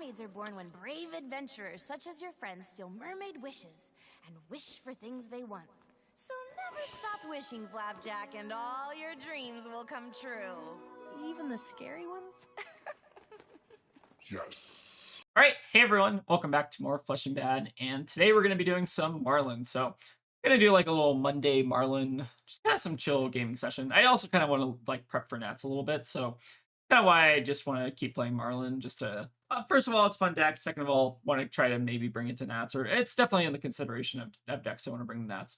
mermaids are born when brave adventurers such as your friends steal mermaid wishes and wish for things they want. So never stop wishing, Flapjack, and all your dreams will come true. Even the scary ones? Yes. All right, hey everyone, welcome back to more Flesh and Bad, and today we're going to be doing some Marlynn. So I'm going to do like a little Monday Marlynn, just kind of some chill gaming session. I also kind of want to like prep for Nats a little bit, so kind of why I just want to keep playing Marlynn, just to, first of all, it's a fun deck, second of all, want to try to maybe bring it to Nats, or it's definitely in the consideration of decks I want to bring to Nats.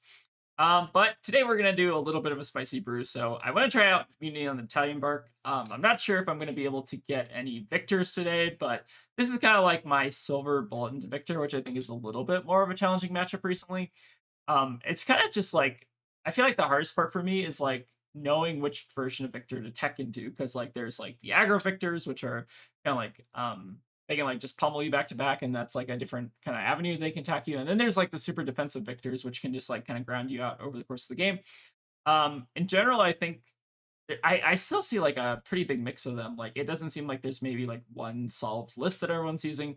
But today we're going to do a little bit of a spicy brew, so I want to try out Mutiny on the Battalion Barque. I'm not sure if I'm going to be able to get any victors today, but this is kind of like my silver bullet into victor, which I think is a little bit more of a challenging matchup recently. It's kind of just like, I feel like the hardest part for me is like knowing which version of victor to tech into, because like there's like the aggro victors, which are kind of like they can like just pummel you back to back, and that's like a different kind of avenue they can attack you. And then there's like the super defensive victors, which can just like kind of ground you out over the course of the game. In general, I think I still see like a pretty big mix of them. Like it doesn't seem like there's maybe like one solved list that everyone's using.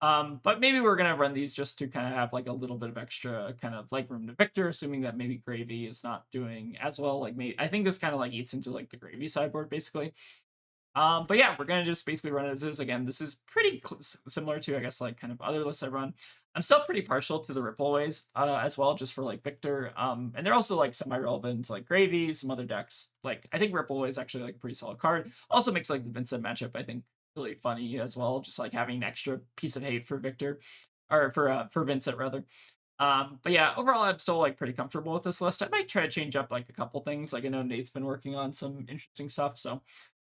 But maybe we're gonna run these just to kind of have like a little bit of extra kind of like room to victor, assuming that maybe Gravy is not doing as well. Like I think this kind of like eats into like the Gravy sideboard basically. But yeah, we're gonna just basically run it as is. Again, this is pretty similar to, I guess, like kind of other lists I run. I'm still pretty partial to the Rippleways as well, just for like Victor. And they're also like semi-relevant to like Gravy, some other decks. Like I think Rippleway is actually like a pretty solid card. Also makes like the Vincent matchup, I think, really funny as well. Just like having an extra piece of hate for Victor, or for Vincent rather. But yeah, overall, I'm still like pretty comfortable with this list. I might try to change up like a couple things. Like I know Nate's been working on some interesting stuff, so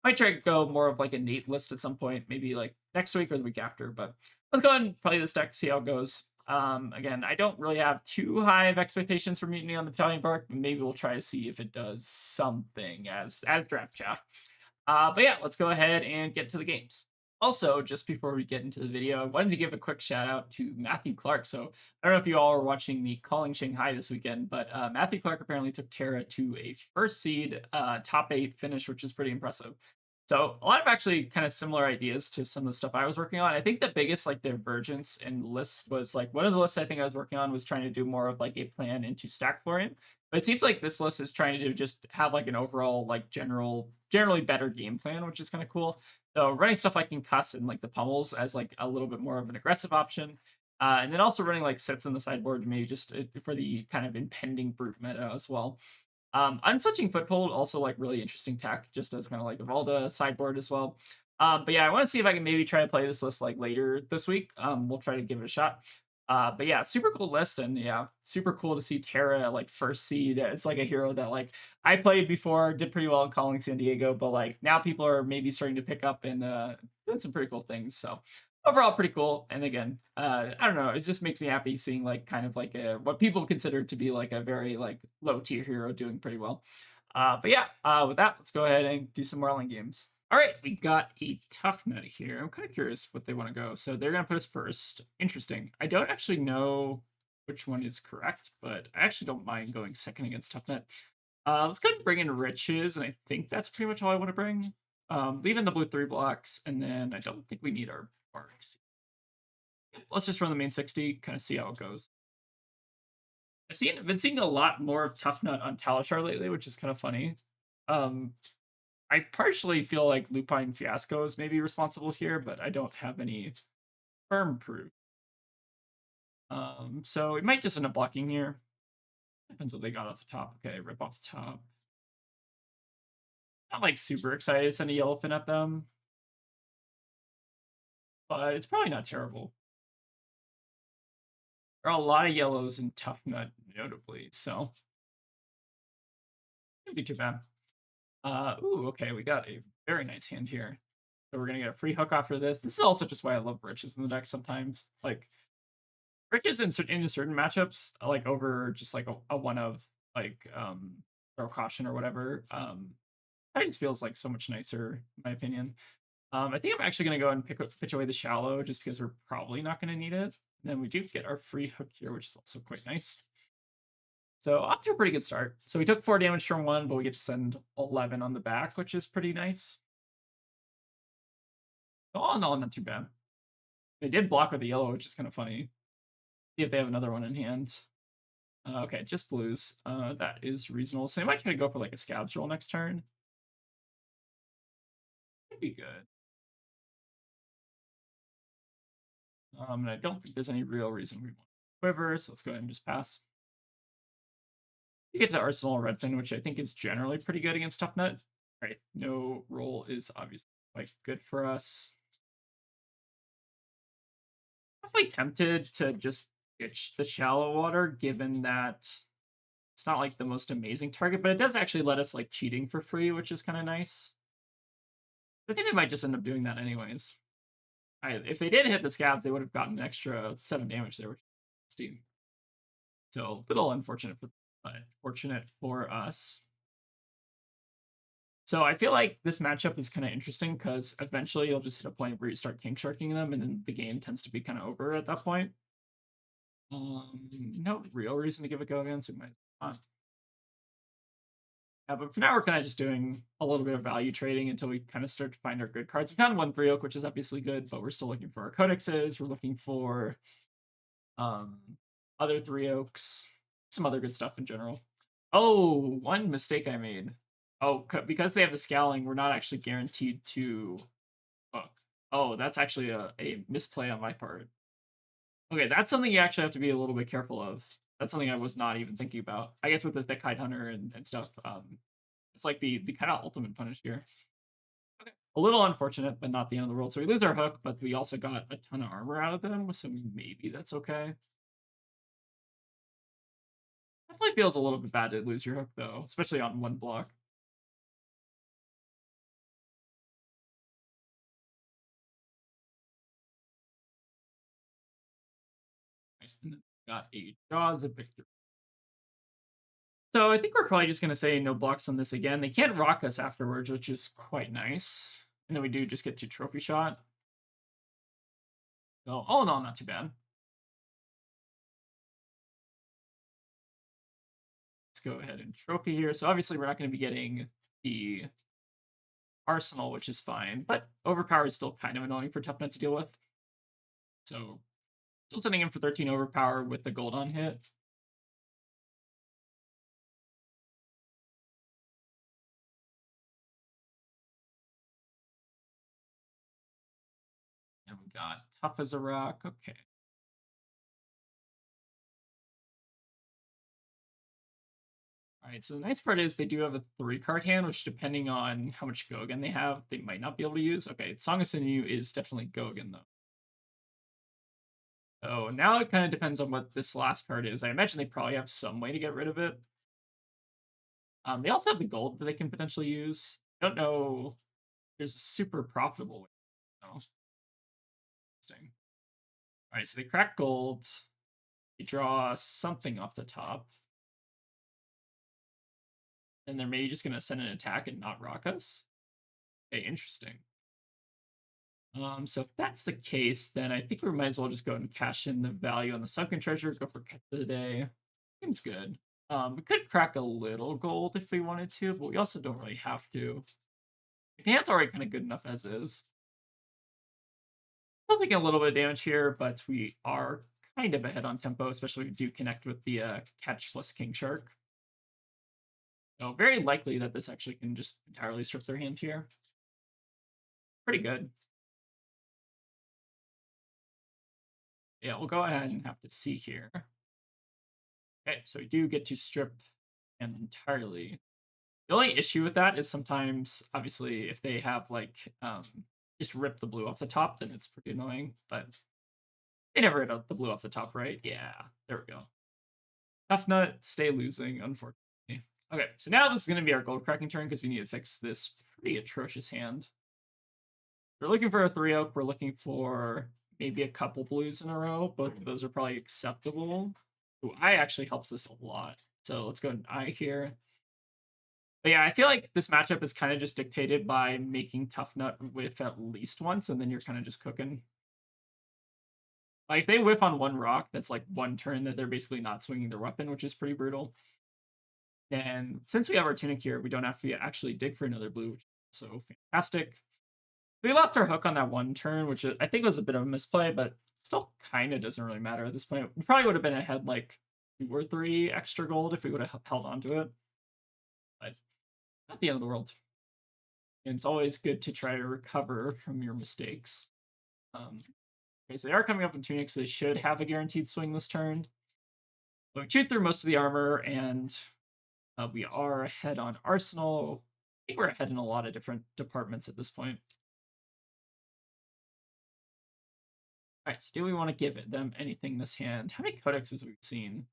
might try to go more of like a Nate list at some point, maybe like next week or the week after. But let's go ahead and play this deck, see how it goes. Again, I don't really have too high of expectations for Mutiny on the Battalion Barque. Maybe we'll try to see if it does something as draft chaff. But yeah, let's go ahead and get to the games. Also, just before we get into the video, I wanted to give a quick shout out to Matthew Clark. So I don't know if you all are watching the Calling Shanghai this weekend, but Matthew Clark apparently took Terra to a first seed top 8 finish, which is pretty impressive. So a lot of actually kind of similar ideas to some of the stuff I was working on. I think the biggest like divergence in lists was like one of the lists I think I was working on was trying to do more of like a plan into Stack Florian. But it seems like this list is trying to just have like an overall like generally better game plan, which is kind of cool. So running stuff like Concuss and like the pummels as like a little bit more of an aggressive option. And then also running like sets in the sideboard, maybe just for the kind of impending brute meta as well. Unflinching Foothold, also like really interesting tech, just as kind of like Evalda sideboard as well. But yeah, I want to see if I can maybe try to play this list like later this week. We'll try to give it a shot. But yeah, super cool list, and yeah, super cool to see Terra like first seed. It's like a hero that like I played before, did pretty well in Calling San Diego, but like now people are maybe starting to pick up and doing some pretty cool things. So overall, pretty cool. And again, I don't know, it just makes me happy seeing like kind of like what people consider to be like a very like low tier hero doing pretty well. But yeah, with that, let's go ahead and do some Marlyn games. All right, we got a Tuffnut here. I'm kind of curious what they want to go. So they're going to put us first. Interesting. I don't actually know which one is correct, but I actually don't mind going second against Tuffnut. Let's go ahead and bring in Riches, and I think that's pretty much all I want to bring. Leaving the blue 3 blocks, and then I don't think we need our Barques. Let's just run the main 60, kind of see how it goes. I've been seeing a lot more of Tuffnut on Talishar lately, which is kind of funny. I partially feel like Lupine Fiasco is maybe responsible here, but I don't have any firm proof. So it might just end up blocking here. Depends what they got off the top. Okay, rip off the top. Not like super excited to send a Yellowfin at them, but it's probably not terrible. There are a lot of yellows in Tuffnut, notably, so shouldn't be too bad. Ooh, okay, we got a very nice hand here. So we're gonna get a free hook after this. This is also just why I love Riches in the deck sometimes. Like Riches in certain matchups, like over just like a one of like throw caution or whatever. That just feels like so much nicer, in my opinion. I think I'm actually gonna go and pitch away the Shallow just because we're probably not gonna need it. And then we do get our free hook here, which is also quite nice. So off to a pretty good start. So we took 4 damage turn 1, but we get to send 11 on the back, which is pretty nice. All in all, not too bad. They did block with the yellow, which is kind of funny. See if they have another one in hand. Okay, just blues. That is reasonable. So they might try to go for like a scabs roll next turn. Could be good. And I don't think there's any real reason we want quiver, so let's go ahead and just pass. You get to Arsenal Redfin, which I think is generally pretty good against Tuffnut. Right, no roll is obviously quite good for us. Definitely tempted to just ditch the shallow water, given that it's not like the most amazing target, but it does actually let us like cheating for free, which is kind of nice. I think they might just end up doing that anyways. If they did hit the scabs, they would have gotten an extra 7 damage there, which is Steam. So a little unfortunate for, but fortunate for us. So I feel like this matchup is kind of interesting because eventually you'll just hit a point where you start king sharking them, and then the game tends to be kind of over at that point. No real reason to give it go again, so we might not. Yeah, but for now we're kind of just doing a little bit of value trading until we kind of start to find our good cards. We found one 3-oak, which is obviously good, but we're still looking for our codexes. We're looking for other 3-oaks, some other good stuff in general. Oh, one mistake I made. Oh, because they have the scowling, we're not actually guaranteed to hook. Oh, that's actually a misplay on my part. Okay, that's something you actually have to be a little bit careful of. That's something I was not even thinking about. I guess with the Thick Hide Hunter and stuff, it's like the kind of ultimate punish here. Okay. A little unfortunate, but not the end of the world. So we lose our hook, but we also got a ton of armor out of them, so maybe that's okay. Definitely feels a little bit bad to lose your hook, though, especially on one block. And got a Jaws of Victory. So I think we're probably just going to say no blocks on this again. They can't rock us afterwards, which is quite nice. And then we do just get to trophy shot. So all in all, not too bad. Let's go ahead and trophy here. So obviously we're not going to be getting the Arsenal, which is fine. But Overpower is still kind of annoying for Tuffnut to deal with. So still sending him for 13 Overpower with the gold on hit. And we got Tough as a Rock. Okay. All right, so the nice part is they do have a 3-card hand, which depending on how much go again they have, they might not be able to use. Okay, Song of Sinew is definitely go again though. So now it kind of depends on what this last card is. I imagine they probably have some way to get rid of it. They also have the gold that they can potentially use. I don't know. There's a super profitable way. Oh, interesting. All right, so they crack gold. They draw something off the top. And they're maybe just going to send an attack and not rock us. Okay, interesting. So if that's the case, then I think we might as well just go and cash in the value on the sunken treasure, go for catch of the day. Seems good. We could crack a little gold if we wanted to, but we also don't really have to. The hand's already kind of good enough as is. Still taking a little bit of damage here, but we are kind of ahead on tempo, especially if we do connect with the catch plus King Shark. So very likely that this actually can just entirely strip their hand here. Pretty good. Yeah, we'll go ahead and have to see here. Okay, so we do get to strip and entirely. The only issue with that is sometimes, obviously, if they have like just rip the blue off the top, then it's pretty annoying. But they never hit the blue off the top, right? Yeah, there we go. Tuffnut, stay losing, unfortunately. Okay, so now this is going to be our gold cracking turn because we need to fix this pretty atrocious hand. We're looking for a 3-oak. We're looking for maybe a couple blues in a row. Both of those are probably acceptable. Ooh, I actually helps this a lot. So let's go an I here. But yeah, I feel like this matchup is kind of just dictated by making Tuffnut whiff at least once, and then you're kind of just cooking. Like, if they whiff on one rock, that's like one turn that they're basically not swinging their weapon, which is pretty brutal. And since we have our Tunic here, we don't have to actually dig for another blue, which is so fantastic. We lost our hook on that one turn, which I think was a bit of a misplay, but still kind of doesn't really matter at this point. We probably would have been ahead like 2 or 3 extra gold if we would have held on to it. But not the end of the world. And it's always good to try to recover from your mistakes. Okay, so they are coming up in Tunic, so they should have a guaranteed swing this turn. But we chewed through most of the armor, and we are ahead on Arsenal. I think we're ahead in a lot of different departments at this point. All right, so do we want to give them anything this hand? How many codexes have we seen?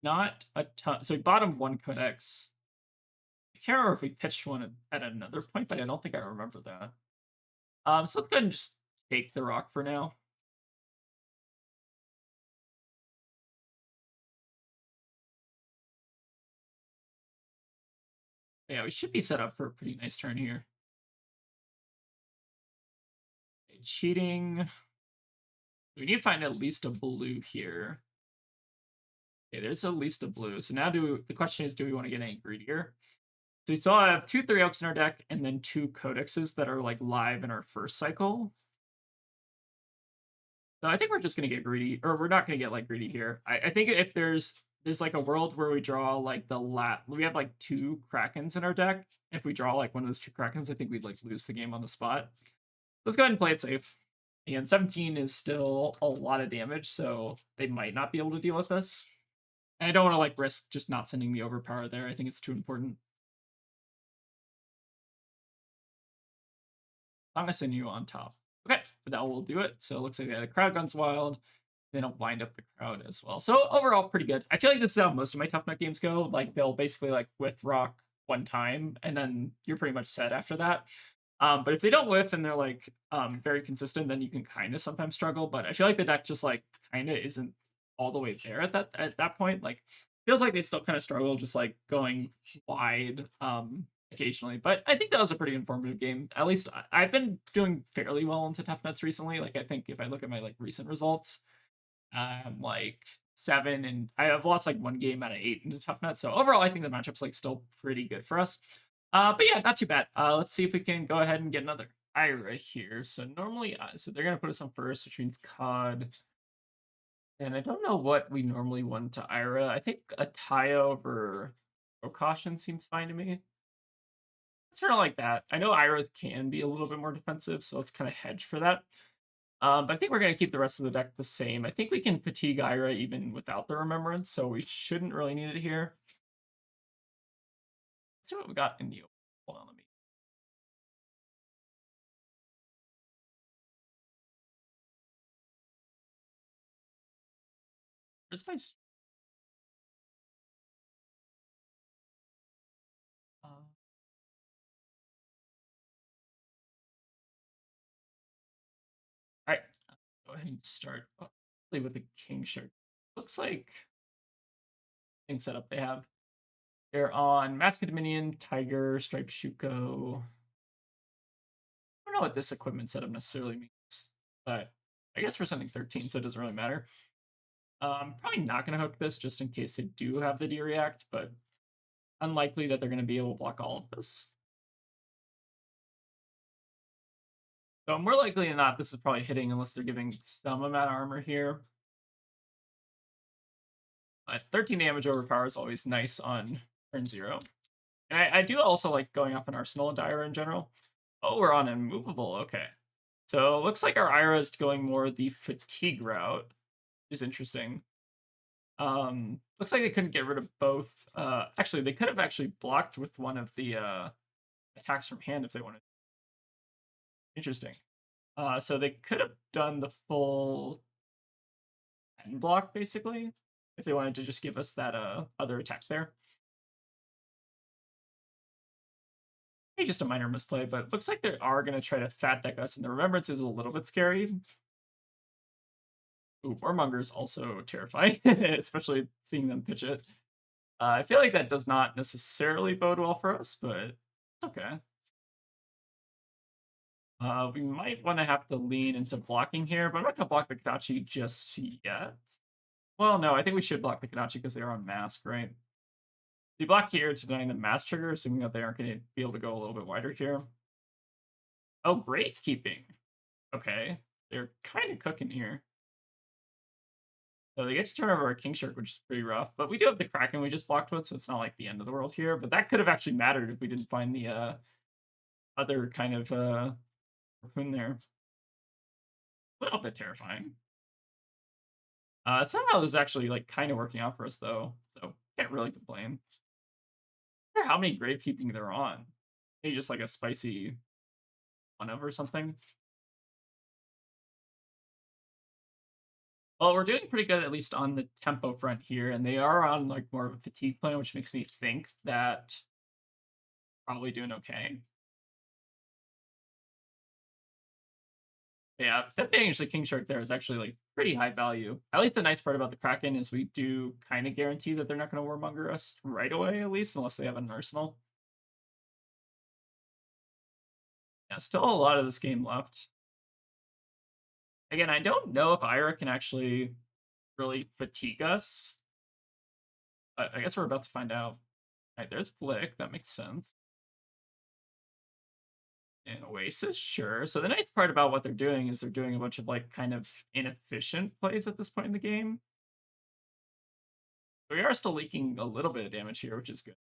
Not a ton. So we bottomed 1 codex. I can't remember if we pitched one at another point, but I don't think I remember that. So let's go ahead and just take the rock for now. Yeah, we should be set up for a pretty nice turn here. Okay, cheating. We need to find at least a blue here. Okay, there's at least a blue. So now the question is, do we want to get any greedier? So we still have 2 3 Oaks in our deck, and then 2 codexes that are like live in our first cycle. So I think we're just gonna get greedy, or we're not gonna get like greedy here. I think if there's like a world where we draw like we have like 2 Krakens in our deck. If we draw like one of those 2 Krakens, I think we'd like lose the game on the spot. Let's go ahead and play it safe. And 17 is still a lot of damage, so they might not be able to deal with this. And I don't want to like risk just not sending the overpower there. I think it's too important. I'm gonna send you on top. Okay, but that will do it. So it looks like they had a crowd guns wild. They don't wind up the crowd as well. So overall, pretty good. I feel like this is how most of my Tuffnut games go. Like they'll basically like whiff rock one time, and then you're pretty much set after that. But if they don't whiff and they're like very consistent, then you can kind of sometimes struggle. But I feel like the deck just like kind of isn't all the way there at that point. Like feels like they still kind of struggle just like going wide occasionally. But I think that was a pretty informative game. At least I've been doing fairly well into Tuffnuts recently. Like I think if I look at my like recent results, like 7, and I have lost like 1 game out of 8 into Tuffnut. So overall, I think the matchup's like still pretty good for us. But yeah, not too bad. Let's see if we can go ahead and get another Ira here. So normally, so they're gonna put us on first, which means COD. And I don't know what we normally want to Ira. I think a tie over caution seems fine to me. It's sort of like that. I know Iras can be a little bit more defensive, so let's kind of hedge for that. But I think we're going to keep the rest of the deck the same. I think we can fatigue Ira even without the Remembrance, so we shouldn't really need it here. Let's see what we got in the... Hold on, let me... Where's my... Alright, go ahead and start with the King Shark. Looks like thing setup they have. They're on Masked Dominion, Tiger, Striped Shuko. I don't know what this equipment setup necessarily means, but I guess we're sending 13, so it doesn't really matter. Probably not going to hook this just in case they do have the D-React, but unlikely that they're going to be able to block all of this. So more likely than not, this is probably hitting unless they're giving some amount of armor here. But 13 damage overpower is always nice on turn 0. And I do also like going off an Arsenal and Ira in general. Oh, we're on Immovable. Okay. So it looks like our Ira is going more the fatigue route, which is interesting. Looks like they couldn't get rid of both. Actually, they could have actually blocked with one of the attacks from hand if they wanted. Interesting. So they could have done the full end block, basically, if they wanted to just give us that other attack there. Maybe just a minor misplay, but it looks like they are going to try to fat deck us, and the Remembrance is a little bit scary. Ooh, Warmonger is also terrifying, especially seeing them pitch it. I feel like that does not necessarily bode well for us, but it's okay. We might want to have to lean into blocking here, but I'm not going to block the Kodachi just yet. Well, no, I think we should block the Kodachi because they're on Mask, right? We block here to denying the Mask trigger, assuming that they aren't going to be able to go a little bit wider here. Oh, gravekeeping. Okay. They're kind of cooking here. So they get to turn over a king shark, which is pretty rough. But we do have the kraken we just blocked with, so it's not like the end of the world here. But that could have actually mattered if we didn't find the other kind of harpoon there. A little bit terrifying. Somehow this is actually like kind of working out for us though, so can't really complain. I wonder how many gravekeeping they're on. Maybe just like a spicy one of or something. Well, we're doing pretty good at least on the tempo front here, and they are on like more of a fatigue plan, which makes me think that probably doing okay. Yeah, that being actually King Shark there is actually like pretty high value. At least the nice part about the Kraken is we do kind of guarantee that they're not going to warmonger us right away, at least, unless they have an arsenal. Yeah, still a lot of this game left. Again, I don't know if Ira can actually really fatigue us. But I guess we're about to find out. Alright, there's Flick. That makes sense. And Oasis, sure. So the nice part about what they're doing is they're doing a bunch of like kind of inefficient plays at this point in the game. We are still leaking a little bit of damage here, which is good.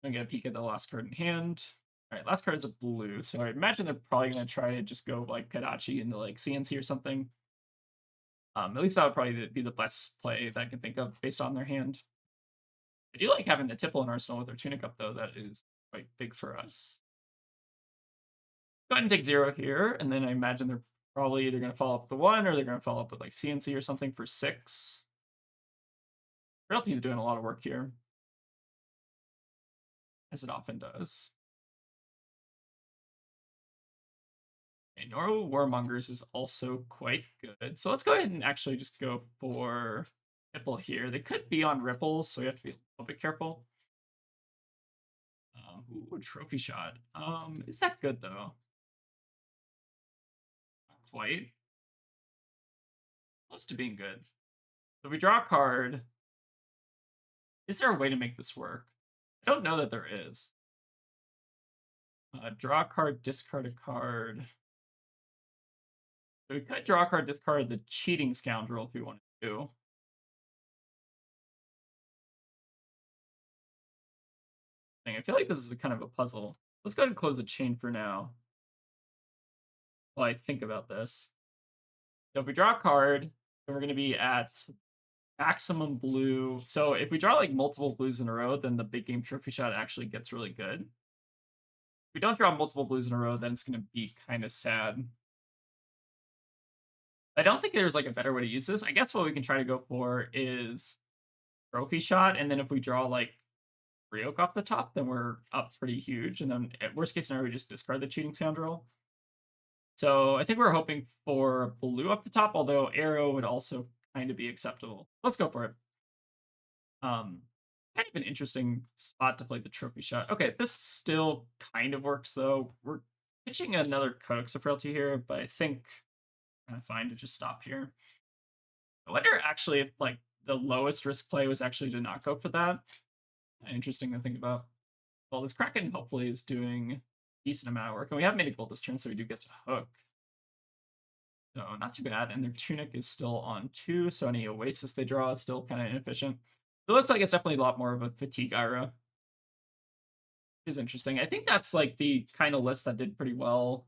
I'm gonna get a peek at the last card in hand. Alright, last card is a blue, so I imagine they're probably gonna try to just go like Kadachi into like CNC or something. At least that would probably be the best play that I can think of based on their hand. I do like having the Tipple in Arsenal with their Tunic up though, that is quite big for us. Go ahead and take 0 here, and then I imagine they're probably either going to follow up with the 1 or they're going to follow up with like CNC or something for 6. Realty's doing a lot of work here, as it often does. Okay, Noro Warmongers is also quite good. So let's go ahead and actually just go for Ripple here. They could be on ripples, so we have to be a little bit careful. Ooh, trophy shot. Is that good though? Not quite. Close to being good. So if we draw a card, is there a way to make this work? I don't know that there is. Draw a card, discard a card. So we could draw a card, discard the cheating scoundrel if we wanted to. I feel like this is a kind of a puzzle. Let's go ahead and close the chain for now while I think about this. So if we draw a card, then we're going to be at maximum blue. So if we draw like multiple blues in a row, then the big game trophy shot actually gets really good. If we don't draw multiple blues in a row, then it's going to be kind of sad. I don't think there's like a better way to use this. I guess what we can try to go for is trophy shot, and then if we draw like Ryok off the top, then we're up pretty huge. And then at worst case scenario, we just discard the cheating scoundrel. So I think we're hoping for blue up the top, although arrow would also kind of be acceptable. Let's go for it. Kind of an interesting spot to play the trophy shot. Okay, this still kind of works though. We're pitching another Codex of Frailty here, but I think I'm kind of fine to just stop here. I wonder actually if like the lowest risk play was actually to not go for that. Interesting to think about. Well, this Kraken hopefully is doing a decent amount of work, and we have made a gold this turn, so we do get to hook. So not too bad, and their Tunic is still on 2, so any Oasis they draw is still kind of inefficient. So it looks like it's definitely a lot more of a fatigue Ira, which is interesting. I think that's like the kind of list that did pretty well.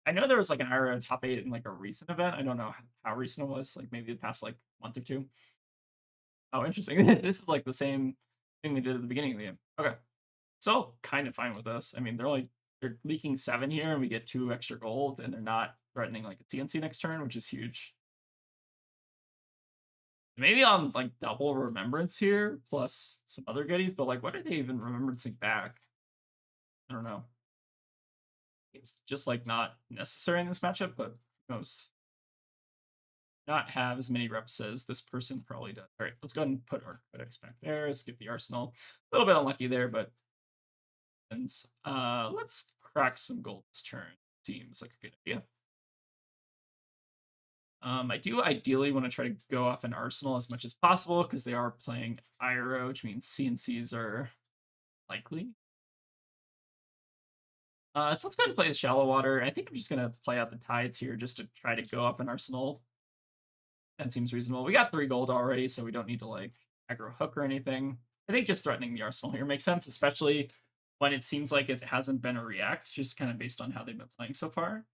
I know there was like an Ira top 8 in like a recent event. I don't know how recent it was, like maybe the past like month or 2. Oh, interesting. This is like the same thing they did at the beginning of the game. Okay. So kind of fine with this. I mean, they're leaking 7 here, and we get 2 extra gold, and they're not threatening like a TNC next turn, which is huge. Maybe on like double remembrance here, plus some other goodies, but like what are they even remembrancing back? I don't know. It's just like not necessary in this matchup, but who knows? Not have as many reps as this person probably does. All right, let's go ahead and put our codex back there. Skip the arsenal. A little bit unlucky there, but and let's crack some gold this turn. Seems like a good idea. I do ideally want to try to go off an arsenal as much as possible because they are playing Iro, which means CNCs are likely. So let's go ahead and play the shallow water. I think I'm just gonna play out the tides here just to try to go up an arsenal. That seems reasonable. We got 3 gold already, so we don't need to like aggro hook or anything. I think just threatening the arsenal here makes sense, especially when it seems like it hasn't been a react, just kind of based on how they've been playing so far.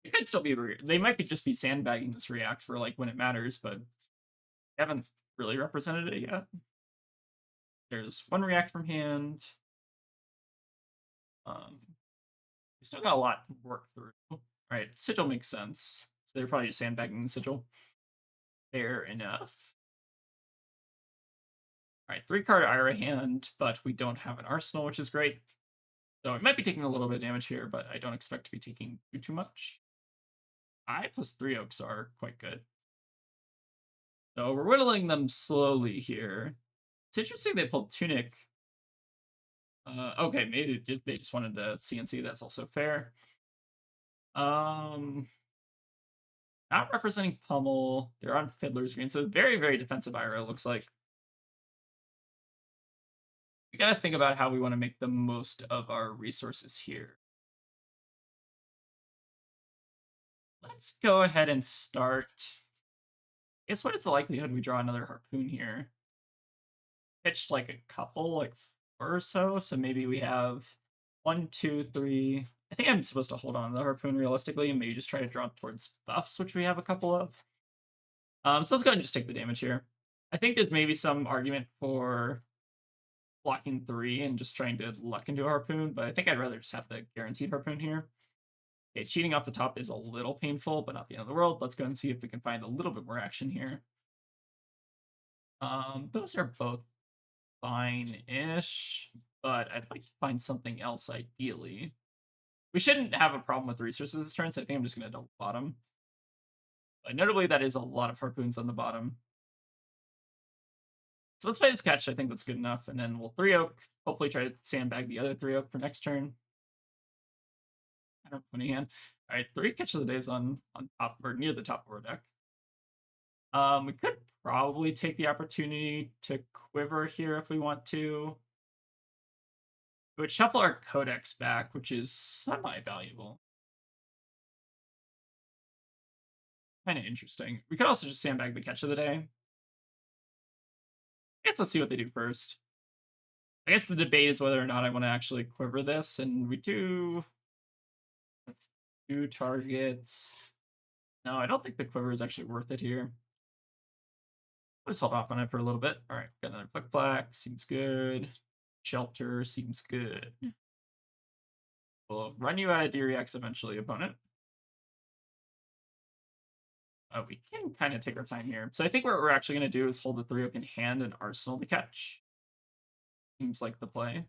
It could still be they might be just be sandbagging this react for like when it matters, but they haven't really represented it yet. There's 1 react from hand. We still got a lot to work through. All right, sigil makes sense. So they're probably just sandbagging the sigil. Fair enough. All right, 3-card Ira hand, but we don't have an arsenal, which is great. So it might be taking a little bit of damage here, but I don't expect to be taking too much. I plus 3 oaks are quite good. So we're whittling them slowly here. It's interesting they pulled Tunic. Okay, maybe they just wanted to CNC. That's also fair. Not representing Pummel. They're on Fiddler's Green, so very, very defensive Ira, looks like. We gotta think about how we want to make the most of our resources here. Let's go ahead and start. I guess what is the likelihood we draw another harpoon here? Pitched like a couple, like 4 or so. So maybe we have 1, 2, 3. I think I'm supposed to hold on to the harpoon realistically and maybe just try to draw towards buffs, which we have a couple of. So let's go ahead and just take the damage here. I think there's maybe some argument for blocking 3 and just trying to luck into a harpoon, but I think I'd rather just have the guaranteed harpoon here. Okay, cheating off the top is a little painful, but not the end of the world. Let's go and see if we can find a little bit more action here. Those are both fine-ish, but I'd like to find something else ideally. We shouldn't have a problem with resources this turn, so I think I'm just going to double bottom. But notably, that is a lot of harpoons on the bottom. So let's play this catch. I think that's good enough, and then we'll 3-oak. Hopefully try to sandbag the other 3-oak for next turn. I don't have any hand. All right, 3 catch of the days on top or near the top of our deck. We could probably take the opportunity to quiver here if we want to. We would shuffle our codex back, which is semi-valuable. Kind of interesting. We could also just sandbag the catch of the day. I guess let's see what they do first. I guess the debate is whether or not I want to actually quiver this, and we do. Let's do targets. No, I don't think the quiver is actually worth it here. Let's hold off on it for a little bit. All right, got another Quick Black. Seems good. Shelter seems good. We'll run you out of D-Reacts eventually, opponent. We can kind of take our time here. So I think what we're actually going to do is hold the 3-oak in hand and arsenal to catch. Seems like the play.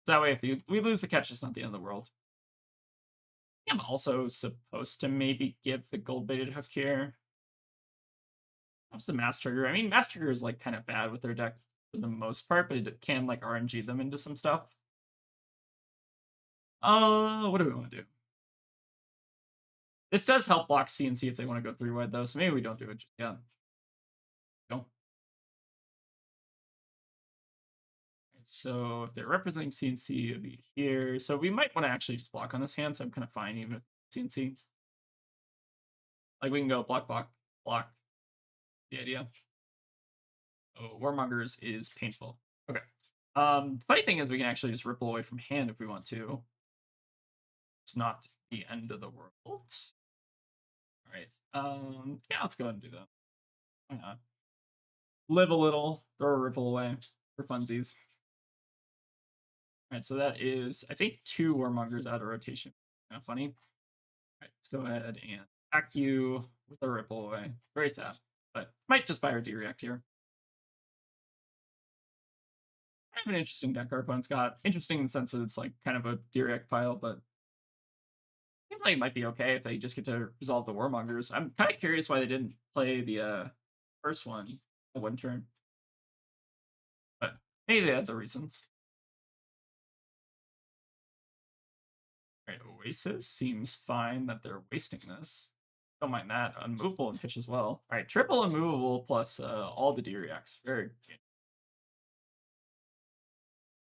So that way, if we lose the catch, it's not the end of the world. I'm also supposed to maybe give the gold-baited hook here. What's the Mass Trigger? I mean, Mass Trigger is like kind of bad with their deck for the most part, but it can like RNG them into some stuff. What do we want to do? This does help block CNC if they want to go 3-wide though, so maybe we don't do it just yet. No. So if they're representing CNC, it would be here. So we might want to actually just block on this hand, so I'm kind of fine even with CNC. Like we can go block, block, block. The idea. Oh, Warmongers is painful. Okay. The funny thing is we can actually just ripple away from hand if we want to. It's not the end of the world. All right. Yeah, let's go ahead and do that. Why not? Live a little, throw a ripple away for funsies. All right, so that is, I think, 2 Warmongers out of rotation. Kind of funny. All right, let's go ahead and attack you with a ripple away. Very sad, but might just buy our D-React here. Kind of an interesting deck our opponent's got. Interesting in the sense that it's like kind of a D-React pile, but seems like it might be okay if they just get to resolve the Warmongers. I'm kind of curious why they didn't play the first one at 1 turn. But maybe they had the reasons. Right, Oasis seems fine that they're wasting this. Don't mind that. Unmovable and pitch as well. All right, triple unmovable plus all the D-Reacts. Very good.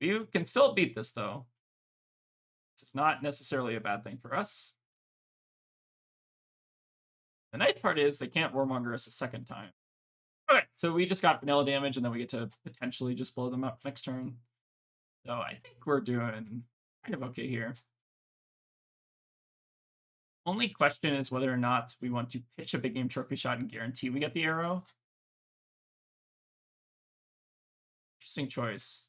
You can still beat this, though. This is not necessarily a bad thing for us. The nice part is they can't Warmonger us a second time. Okay, so we just got vanilla damage, and then we get to potentially just blow them up next turn. So I think we're doing kind of okay here. Only question is whether or not we want to pitch a big game trophy shot and guarantee we get the arrow. Interesting choice.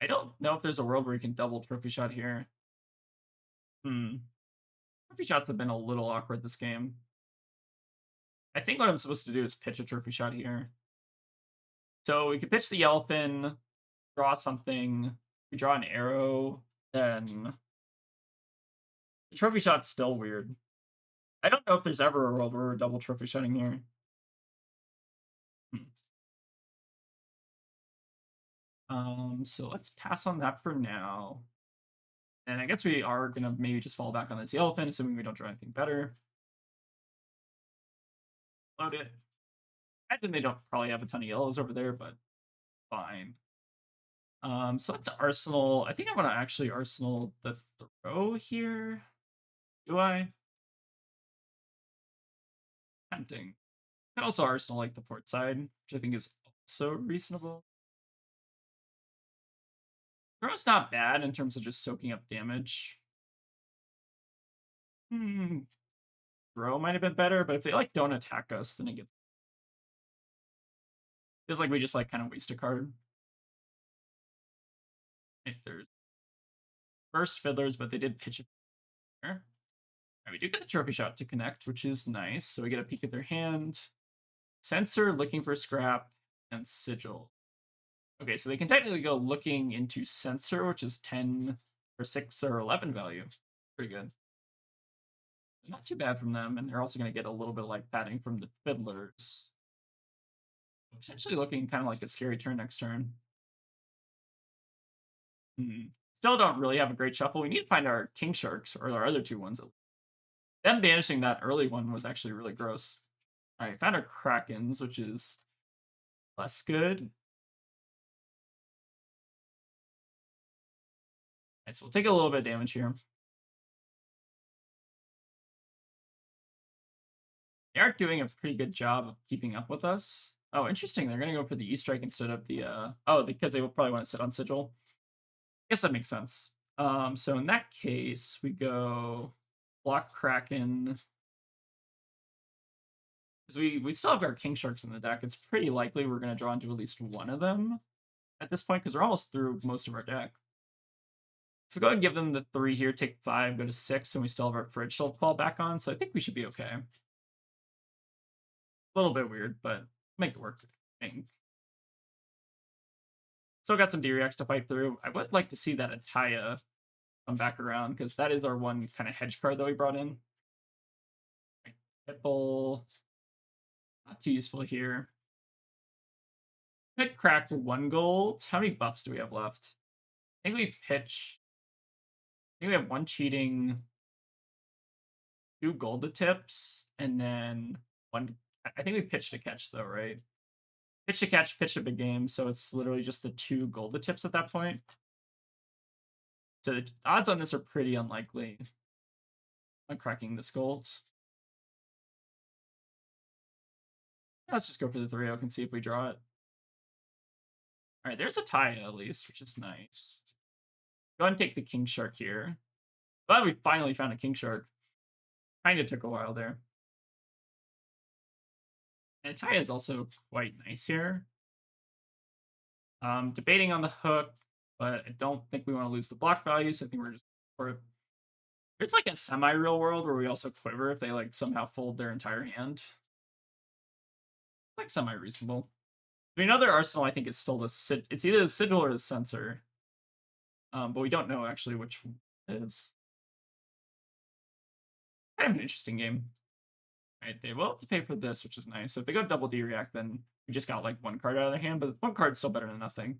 I don't know if there's a world where you can double trophy shot here. Trophy shots have been a little awkward this game. I think what I'm supposed to do is pitch a trophy shot here. So we could pitch the Yellowfin, draw something. We draw an arrow, then the trophy shot's still weird. I don't know if there's ever a world where we're double trophy shotting here. So let's pass on that for now. And I guess we are gonna maybe just fall back on this Yellowfin, assuming we don't draw anything better. Load it. I imagine they don't probably have a ton of yellows over there, but fine. So let's Arsenal. I think I want to actually Arsenal the throw here. Do I? Tempting. Could also Arsenal like the port side, which I think is also reasonable. Throw's not bad in terms of just soaking up damage. Throw might have been better, but if they like don't attack us, then it gets feels like we just like kind of waste a card. If there's first Fiddlers, but they did pitch it there. Right, we do get the trophy shot to connect, which is nice. So we get a peek at their hand. Sensor, looking for scrap, and sigil. Okay, so they can technically go looking into sensor, which is 10 or 6 or 11 value. Pretty good. Not too bad from them, and they're also going to get a little bit of like padding from the Fiddlers. Potentially looking kind of like a scary turn next turn. Still don't really have a great shuffle. We need to find our King Sharks, or our other two ones. Them banishing that early one was actually really gross. All right, found our Krakens, which is less good. All right, so we'll take a little bit of damage here. They are doing a pretty good job of keeping up with us. Oh, interesting. They're going to go for the E-Strike instead of the... Oh, because they will probably want to sit on Sigil. I guess that makes sense. So in that case, we go block Kraken. Because we still have our King Sharks in the deck. It's pretty likely we're going to draw into at least one of them at this point, because we're almost through most of our deck. So go ahead and give them the 3 here, take 5, go to 6, and we still have our Fridge to fall back on, so I think we should be okay. A little bit weird, but make it work, I think. Still got some D-Reacts to fight through. I would like to see that Ataya come back around, because that is our one kind of hedge card that we brought in. Pipple. Not too useful here. Could crack for 1 gold. How many buffs do we have left? I think we pitch... I think we have 1 cheating, 2 gold to tips, and then 1... I think we pitched a catch, though, right? Pitch a catch, pitch a big game, so it's literally just the 2 gold to tips at that point. So the odds on this are pretty unlikely on cracking this gold. Let's just go for the 3-0 and see if we draw it. Alright, there's a tie at least, which is nice. Go ahead and take the King Shark here. Glad we finally found a King Shark. Kinda took a while there. And Ataya is also quite nice here. Debating on the hook, but I don't think we want to lose the block value, so I think we're just for it. There's like a semi-real world where we also quiver if they like somehow fold their entire hand. Like semi-reasonable. I mean, another arsenal I think is still the it's either the sigil or the sensor. But we don't know actually which one it is. Kind of an interesting game. Right, they will have to pay for this, which is nice. So if they go double D-React, then we just got like 1 card out of their hand, but 1 card's still better than nothing.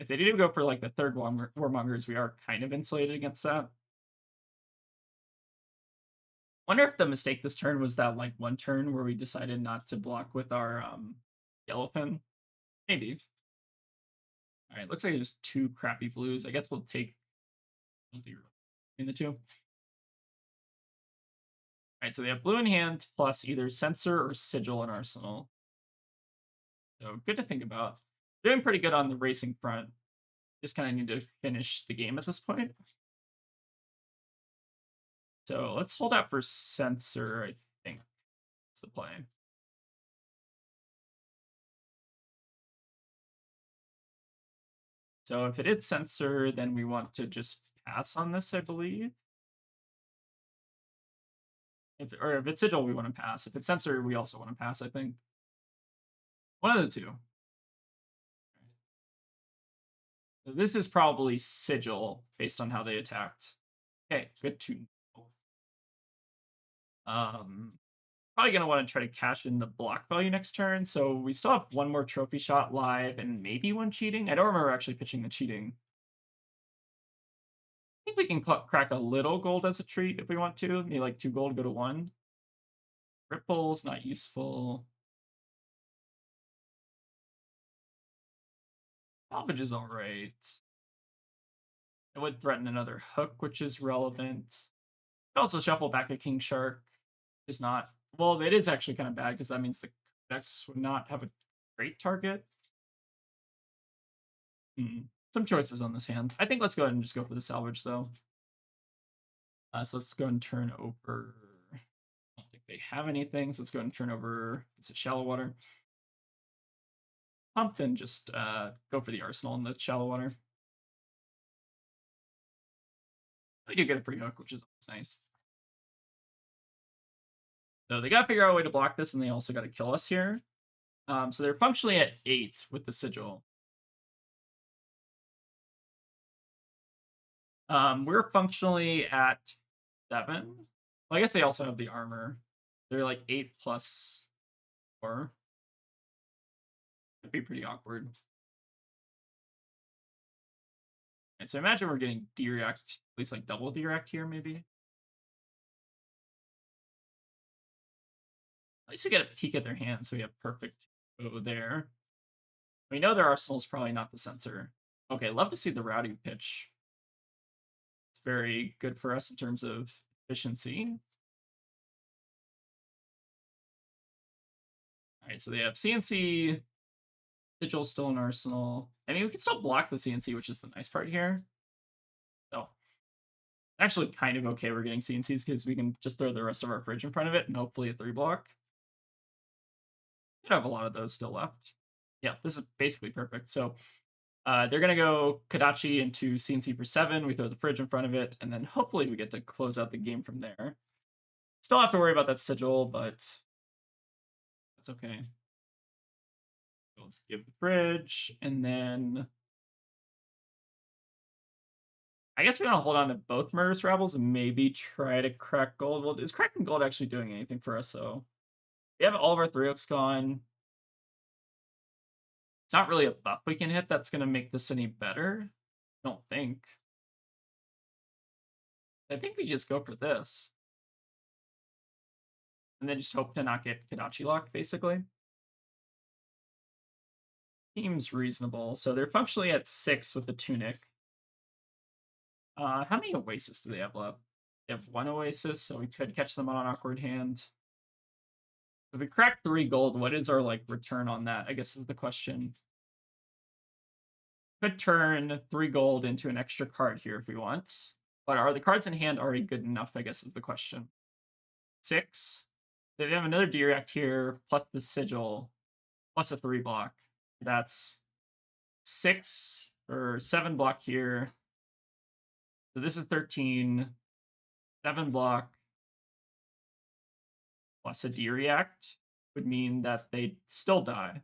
If they do go for like the 3rd Warmongers, we are kind of insulated against that. Wonder if the mistake this turn was that like 1 turn where we decided not to block with our Yellowfin. Maybe. All right, looks like just 2 crappy blues. I guess we'll take don't think between the two. Alright, so they have blue in hand plus either Censor or Sigil in Arsenal. So good to think about. Doing pretty good on the racing front. Just kind of need to finish the game at this point. So let's hold out for Censor, I think. That's the play. So if it is Censor, then we want to just pass on this, I believe. If it's Sigil, we want to pass. If it's Censor, we also want to pass, I think. One of the two. So this is probably Sigil, based on how they attacked. Okay, good to know. Probably going to want to try to cash in the block value next turn, so we still have one more trophy shot live and maybe one cheating. I don't remember actually pitching the cheating. I think we can crack a little gold as a treat if we want to. Maybe like 2 gold, go to 1. Ripple's not useful. Salvage is alright. It would threaten another hook, which is relevant. Could also shuffle back a King Shark. Is not. Well, it is actually kind of bad because that means the decks would not have a great target. Some choices on this hand. I think let's go ahead and just go for the salvage, though. So let's go and turn over. I don't think they have anything, so let's go ahead and turn over. Is it shallow water? Pump, then just go for the arsenal in the shallow water. We do get a free hook, which is nice. So they got to figure out a way to block this, and they also got to kill us here. So they're functionally at 8 with the sigil. We're functionally at 7. Well, I guess they also have the armor. They're like 8 plus 4. That'd be pretty awkward. And so imagine we're getting direct, at least like double direct here, maybe. At least we get a peek at their hand, so we have perfect go there. We know their arsenal is probably not the censor. Okay, love to see the rowdy pitch. It's very good for us in terms of efficiency. All right, so they have CNC, Sigil still in arsenal. I mean, we can still block the CNC, which is the nice part here. So actually kind of okay we're getting CNCs because we can just throw the rest of our fridge in front of it and hopefully a 3-block. We have a lot of those still left. Yeah, this is basically perfect. So they're going to go Kadachi into CNC for 7. We throw the fridge in front of it, and then hopefully we get to close out the game from there. Still have to worry about that sigil, but that's okay. So let's give the fridge, and then I guess we want to hold on to both Murderous Rebels and maybe try to crack gold. Well, is cracking gold actually doing anything for us, though? We have all of our 3 hooks gone. It's not really a buff we can hit that's going to make this any better. I don't think. I think we just go for this. And then just hope to not get Kadachi locked, basically. Seems reasonable. So they're functionally at 6 with the Tunic. How many Oasis do they have left? They have 1 Oasis, so we could catch them on an awkward hand. If we crack 3 gold, what is our like return on that? I guess is the question. Could turn 3 gold into an extra card here if we want. But are the cards in hand already good enough, I guess is the question. 6. They have another direct here, plus the sigil, plus a 3-block. That's 6 or 7 block here. So this is 13. 7 block plus a D-react would mean that they still die.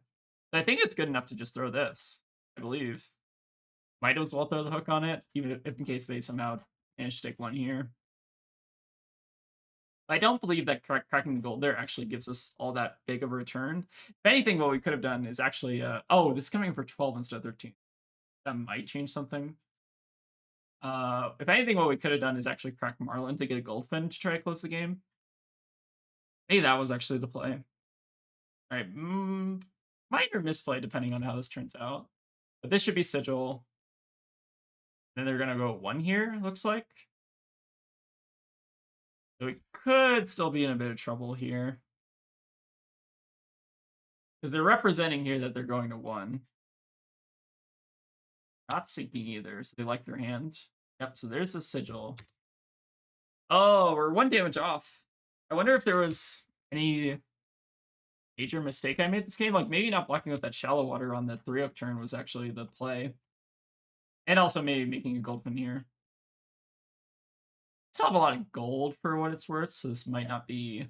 So I think it's good enough to just throw this, I believe. Might as well throw the hook on it, even if in case they somehow manage to take 1 here. I don't believe that cracking the gold there actually gives us all that big of a return. If anything, what we could have done is actually... oh, this is coming for 12 instead of 13. That might change something. If anything, what we could have done is actually crack Marlynn to get a goldfin to try to close the game. Hey, that was actually the play. All right, minor misplay depending on how this turns out. But this should be sigil. Then they're gonna go 1 here, looks like. So we could still be in a bit of trouble here. Because they're representing here that they're going to 1. Not sinking either, so they like their hand. Yep, so there's the sigil. Oh, we're 1 damage off. I wonder if there was any major mistake I made this game. Like, maybe not blocking with that shallow water on the 3-oak turn was actually the play. And also maybe making a gold pin here. Still have a lot of gold for what it's worth, so this might not be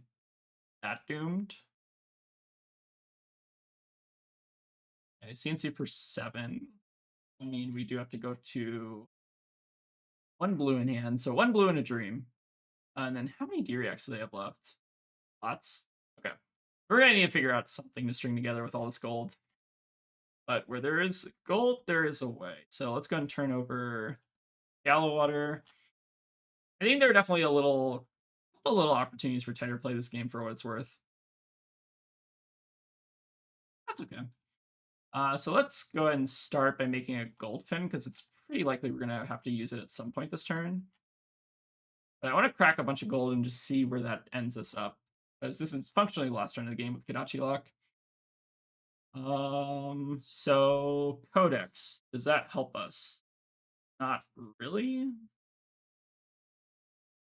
that doomed. Okay, CNC for 7. I mean, we do have to go to 1 blue in hand, so 1 blue in a dream. And then how many D-Reacts do they have left? Lots? Okay. We're going to need to figure out something to string together with all this gold. But where there is gold, there is a way. So let's go and turn over shallow water. I think there are definitely a little opportunities for tighter play this game for what it's worth. That's okay. So let's go ahead and start by making a gold pin, because it's pretty likely we're going to have to use it at some point this turn. But I want to crack a bunch of gold and just see where that ends us up, because this is functionally the last turn of the game with Kodachi Lock. So Codex, does that help us? Not really.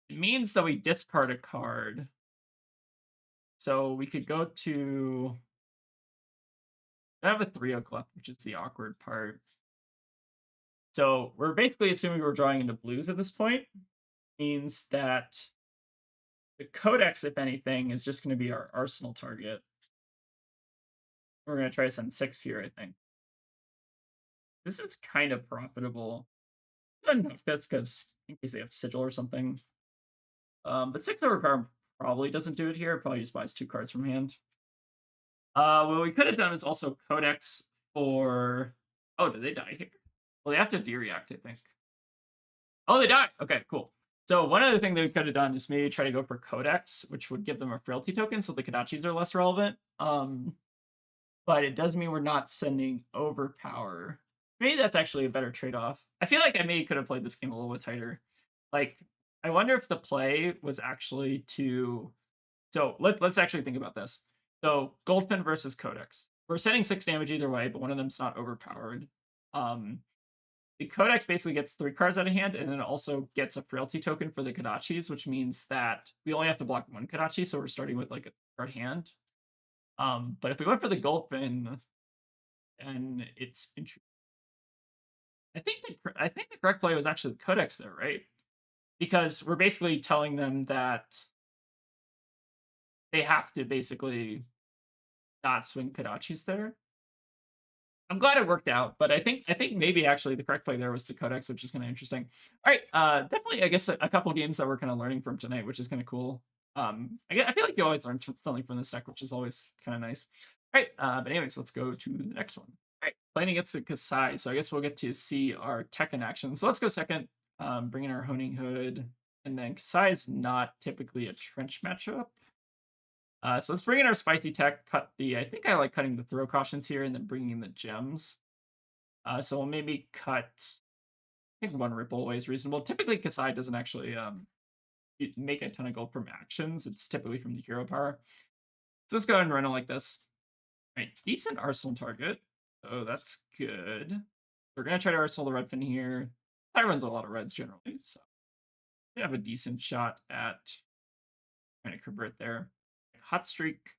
It means that we discard a card. So we could go to... I have a 3-oak left, which is the awkward part. So we're basically assuming we're drawing into blues at this point. Means that the Codex, if anything, is just going to be our arsenal target. We're going to try to send 6 here, I think. This is kind of profitable. I don't know if that's because in case they have sigil or something. But 6 overpower probably doesn't do it here. It probably just buys 2 cards from hand. What we could have done is also Codex for... Oh, did they die here? Well, they have to D-React, I think. Oh, they die! Okay, cool. So one other thing that we could have done is maybe try to go for Codex, which would give them a frailty token, so the Kodachis are less relevant. But it does mean we're not sending overpower. Maybe that's actually a better trade-off. I feel like I maybe could have played this game a little bit tighter. Like, I wonder if the play was actually to... So let's actually think about this. So Goldfin versus Codex. We're sending 6 damage either way, but one of them's not overpowered. The Codex basically gets 3 cards out of hand, and then also gets a frailty token for the Kodachis, which means that we only have to block 1 Kodachi, so we're starting with like a card hand. But if we went for the Goldfin, then it's interesting. I think the correct play was actually the Codex there, right? Because we're basically telling them that they have to basically not swing Kodachis there. I'm glad it worked out, but I think maybe actually the correct play there was the Codex, which is kind of interesting. All right, definitely, I guess a couple games that we're kind of learning from tonight, which is kind of cool. I feel like you always learn something from this deck, which is always kind of nice. All right, but anyways, let's go to the next one. All right, playing against the Kassai, so I guess we'll get to see our tech in action. So let's go second, bring in our Honing Hood, and then Kassai is not typically a trench matchup. So let's bring in our spicy tech, cut the... I think I like cutting the throw cautions here and then bringing in the gems. So we'll maybe cut... I think 1 ripple away is reasonable. Typically, Kassai doesn't actually make a ton of gold from actions. It's typically from the hero power. So let's go ahead and run it like this. All right, decent arsenal target. So that's good. We're going to try to arsenal the Redfin here. Kassai runs a lot of reds generally, so we have a decent shot at trying to convert there. Hot streak.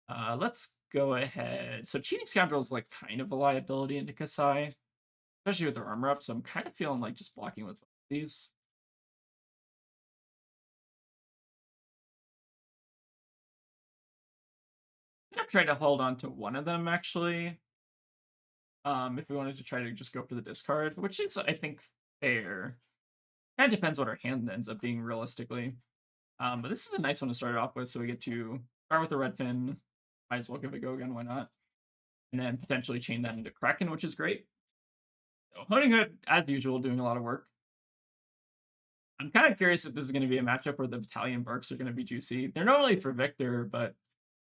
Let's go ahead. So cheating scoundrel is like kind of a liability into Kassai, especially with their armor up. So I'm kind of feeling like just blocking with these. I'm trying to hold on to one of them actually. If we wanted to try to just go for the discard, which is I think fair. Kind of depends what our hand ends up being realistically. But this is a nice one to start off with, so we get to start with the Redfin. Might as well give it a go again, why not? And then potentially chain that into Kraken, which is great. So Honing Hood, as usual, doing a lot of work. I'm kind of curious if this is going to be a matchup where the Battalion Barques are going to be juicy. They're normally for Victor, but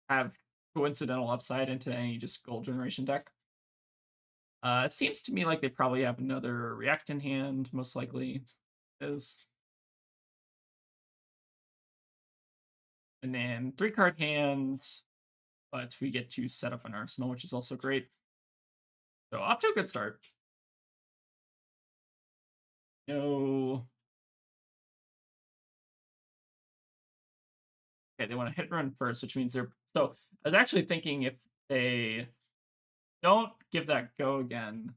have coincidental upside into any just gold generation deck. It seems to me like they probably have another react in hand, most likely is. And then 3-card hand, but we get to set up an arsenal, which is also great. So off to a good start. No. Okay, they want to hit and run first, which means they're... So I was actually thinking if they don't give that go again.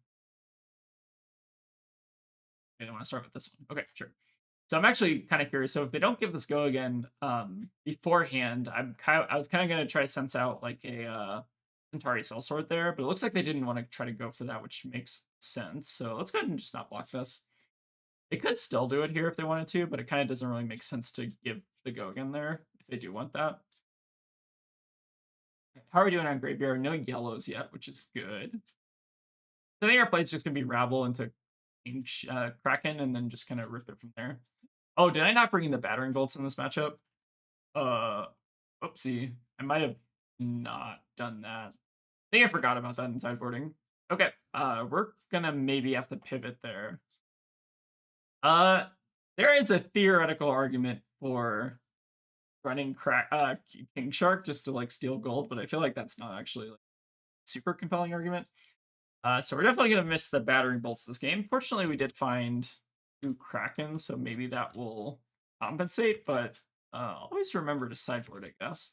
Okay, they want to start with this one. Okay, sure. So I'm actually kind of curious. So if they don't give this go again beforehand, I was kind of going to try to sense out like a Centauri Sellsword there, but it looks like they didn't want to try to go for that, which makes sense. So let's go ahead and just not block this. They could still do it here if they wanted to, but it kind of doesn't really make sense to give the go again there if they do want that. How are we doing on Graveyard? No yellows yet, which is good. So I think our play is just going to be Rabble into Kraken and then just kind of rip it from there. Oh, did I not bring in the battering bolts in this matchup? Oopsie. I might have not done that. I think I forgot about that in sideboarding. Okay, we're gonna maybe have to pivot there. There is a theoretical argument for running King Shark just to like steal gold, but I feel like that's not actually like super compelling argument. So we're definitely gonna miss the battering bolts this game. Fortunately, we did find 2 Kraken, so maybe that will compensate, but always remember to sideboard, I guess.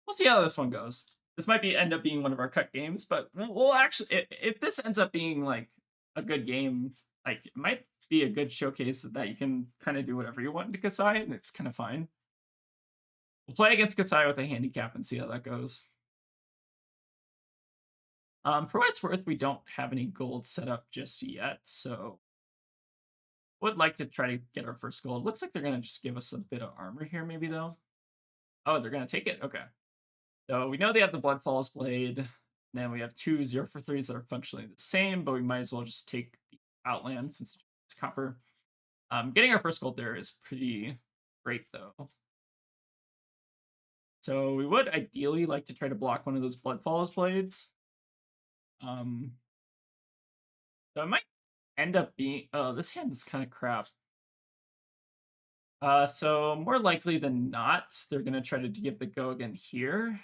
We'll see how this one goes. This might end up being one of our cut games, but we'll actually, if this ends up being like a good game, like it might be a good showcase that you can kind of do whatever you want to Kassai, and it's kind of fine. We'll play against Kassai with a handicap and see how that goes. For what it's worth, we don't have any gold set up just yet, so would like to try to get our first gold. Looks like they're going to just give us a bit of armor here, maybe, though. Oh, they're going to take it? Okay. So we know they have the Bloodfalls Blade. And then we have 2 0-for-3s that are functionally the same, but we might as well just take the Outland since it's copper. Getting our first gold there is pretty great, though. So we would ideally like to try to block one of those Bloodfalls Blades. So it might end up being... Oh, this hand is kind of crap. So more likely than not, they're going to try to give the go again here.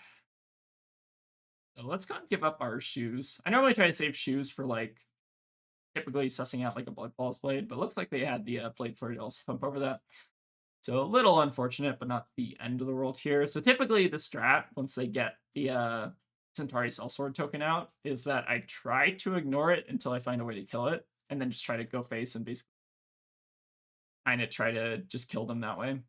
So let's go and give up our shoes. I normally try to save shoes for like typically sussing out like a Bloodfalls Blade, but it looks like they had the Blade Flurry to also pump over that. So a little unfortunate, but not the end of the world here. So typically the strat, once they get the Centauri Sellsword token out, is that I try to ignore it until I find a way to kill it, and then just try to go face and basically kind of try to just kill them that way.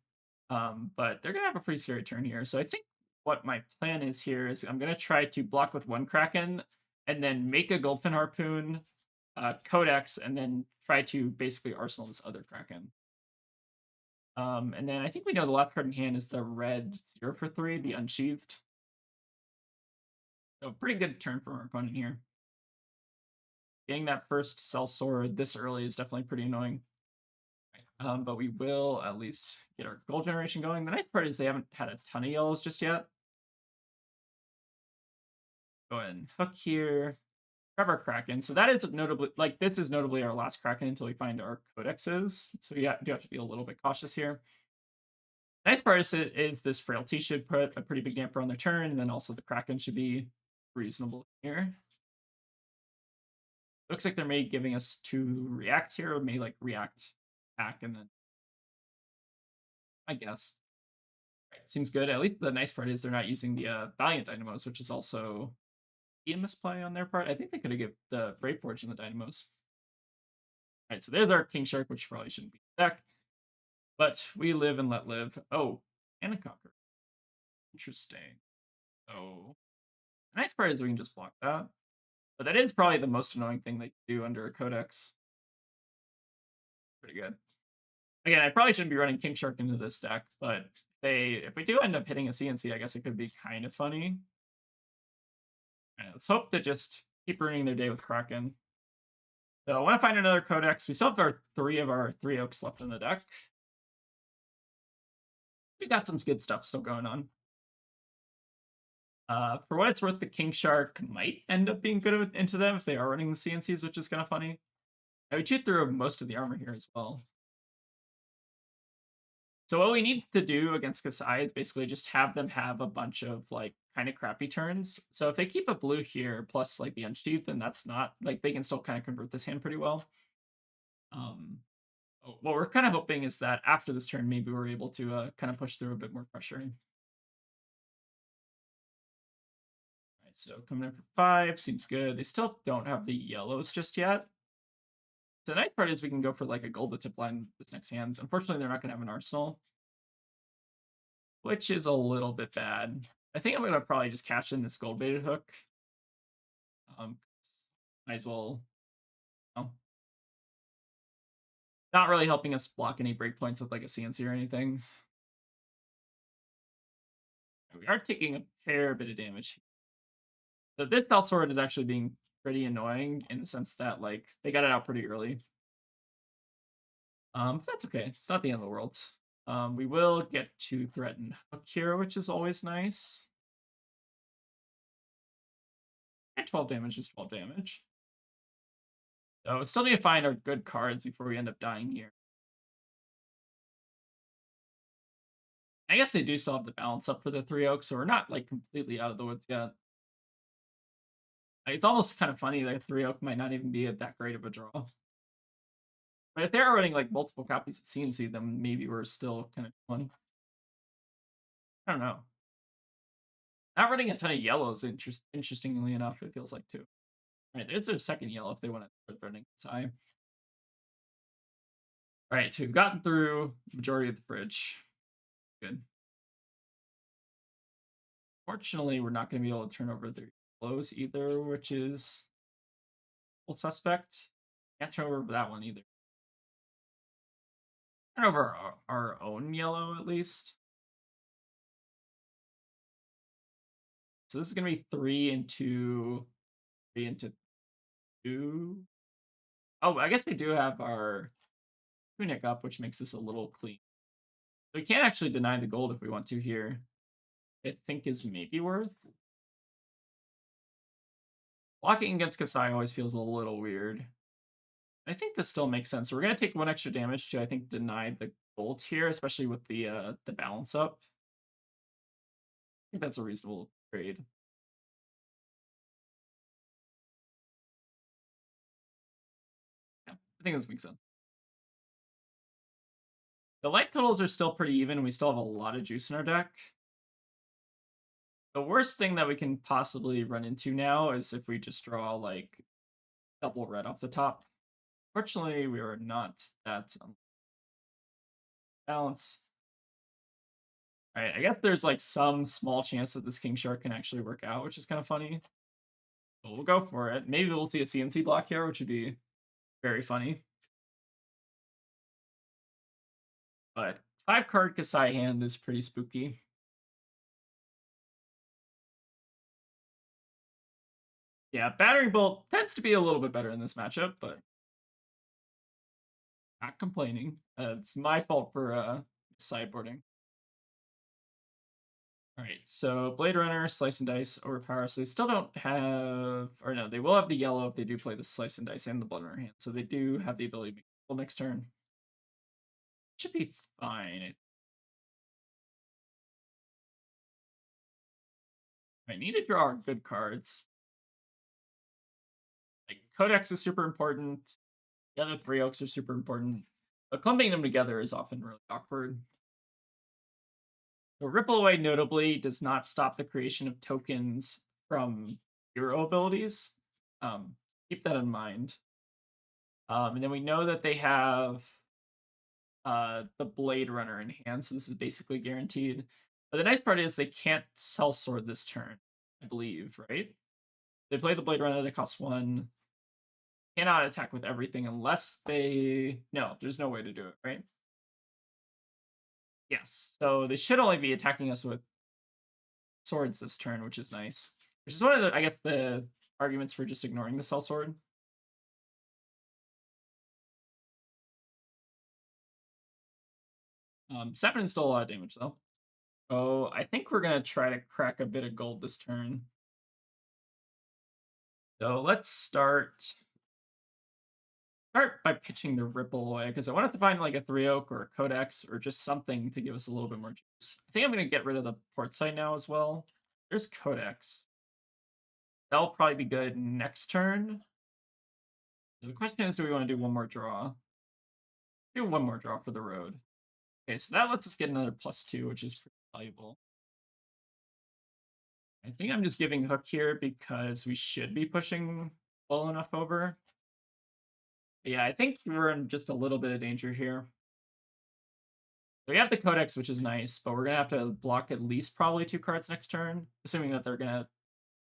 But they're going to have a pretty scary turn here. So I think what my plan is here is I'm going to try to block with 1 Kraken and then make a Goldfin Harpoon, Codex, and then try to basically arsenal this other Kraken. And then I think we know the last card in hand is the red 0-for-3, the Unsheathed. So pretty good turn from our opponent here. Getting that first Sellsword this early is definitely pretty annoying. But we will at least get our gold generation going. The nice part is they haven't had a ton of yellows just yet. Go ahead and hook here. Grab our Kraken. So that is notably, like, this is notably our last Kraken until we find our codexes. So we do have to be a little bit cautious here. Nice part is this Frailty should put a pretty big damper on their turn, and then also the Kraken should be reasonable here. Looks like they're maybe giving us 2 reacts here, or may like react back and then I guess. Right, seems good. At least the nice part is they're not using the Valiant Dynamos, which is also a misplay on their part. I think they could have given the Brave Forge in the Dynamos. All right, so there's our King Shark, which probably shouldn't be in the deck. But we live and let live. Oh, and a Conqueror. Interesting. Oh, the nice part is we can just block that. But that is probably the most annoying thing they do under a Codex. Pretty good. Again, I probably shouldn't be running King Shark into this deck, but if we do end up hitting a CNC, I guess it could be kind of funny. Right, let's hope they just keep ruining their day with Kraken. So I want to find another Codex. We still have 3 of our 3 Oaks left in the deck. We got some good stuff still going on. For what it's worth, the King Shark might end up being good into them if they are running the CNCs, which is kind of funny. I would shoot through most of the armor here as well. So what we need to do against Kassai is basically just have them have a bunch of like kind of crappy turns. So if they keep a blue here plus like the unsheath, then that's not like they can still kind of convert this hand pretty well. What we're kind of hoping is that after this turn, maybe we're able to kind of push through a bit more pressure. All right, so coming in for 5 seems good. They still don't have the yellows just yet. So the nice part is we can go for like a gold tip line this next hand. Unfortunately, they're not going to have an arsenal, which is a little bit bad. I think I'm going to probably just catch in this gold baited hook. Might as well. Oh. Not really helping us block any breakpoints with like a CNC or anything. We are taking a fair bit of damage. So this Bell Sword is actually being pretty annoying in the sense that like they got it out pretty early. But that's okay. It's not the end of the world. We will get to threaten hook here, which is always nice. And 12 damage is 12 damage. So we still need to find our good cards before we end up dying here. I guess they do still have the balance up for the 3 oaks, so we're not like completely out of the woods yet. Like, it's almost kind of funny that 3 oak might not even be that great of a draw. But if they're running like multiple copies of CNC, then maybe we're still kind of fun. I don't know. Not running a ton of yellows, interestingly enough, it feels like too. All right, there's their second yellow if they want to start threatening Kassai. All right, so we've gotten through the majority of the bridge. Good. Fortunately, we're not going to be able to turn over their yellows either, which is full suspect. Can't turn over that one either. Turn over our own yellow at least. So this is going to be 3 into 3 into 2. Oh, I guess we do have our tunic up, which makes this a little clean. So we can't actually deny the gold if we want to here. I think is maybe worth. Blocking against Kassai always feels a little weird. I think this still makes sense. So we're going to take 1 extra damage to, I think, deny the gold here, especially with the balance up. I think that's a reasonable trade. Yeah, I think this makes sense. The life totals are still pretty even. We still have a lot of juice in our deck. The worst thing that we can possibly run into now is if we just draw, like, double red off the top. Fortunately, we are not that balance. All right, I guess there's, like, some small chance that this King Shark can actually work out, which is kind of funny. But we'll go for it. Maybe we'll see a CNC block here, which would be very funny. But 5-card Kassai hand is pretty spooky. Yeah, Battering Bolt tends to be a little bit better in this matchup, but not complaining. It's my fault for sideboarding. All right, so Blade Runner, Slice and Dice, Overpower. So they still don't have, or no, they will have the yellow if they do play the Slice and Dice and the Blood Runner hand. So they do have the ability to make it next turn. Should be fine. I need to draw good cards. Like Codex is super important. The other 3 oaks are super important. But clumping them together is often really awkward. So Ripple Away notably does not stop the creation of tokens from hero abilities. Keep that in mind. And then we know that they have the Blade Runner in hand, so this is basically guaranteed. But the nice part is they can't Sellsword this turn, I believe, right? They play the Blade Runner, they cost 1. Cannot attack with everything unless they... No, there's no way to do it, right? Yes, so they should only be attacking us with swords this turn, which is nice. Which is one of the, I guess, the arguments for just ignoring the Sellsword. Sapin's still a lot of damage, though. Oh, I think we're gonna try to crack a bit of gold this turn. So let's start by pitching the Ripple away, because I wanted to find like a 3 oak or a Codex or just something to give us a little bit more juice. I think I'm gonna get rid of the port site now as well. There's Codex. That'll probably be good next turn. The question is, do we want to do one more draw? Do one more draw for the road. Okay, so that lets us get another +2, which is pretty valuable. I think I'm just giving hook here because we should be pushing well enough over. But yeah, I think we're in just a little bit of danger here. So we have the Codex, which is nice, but we're going to have to block at least probably 2 cards next turn, assuming that they're going to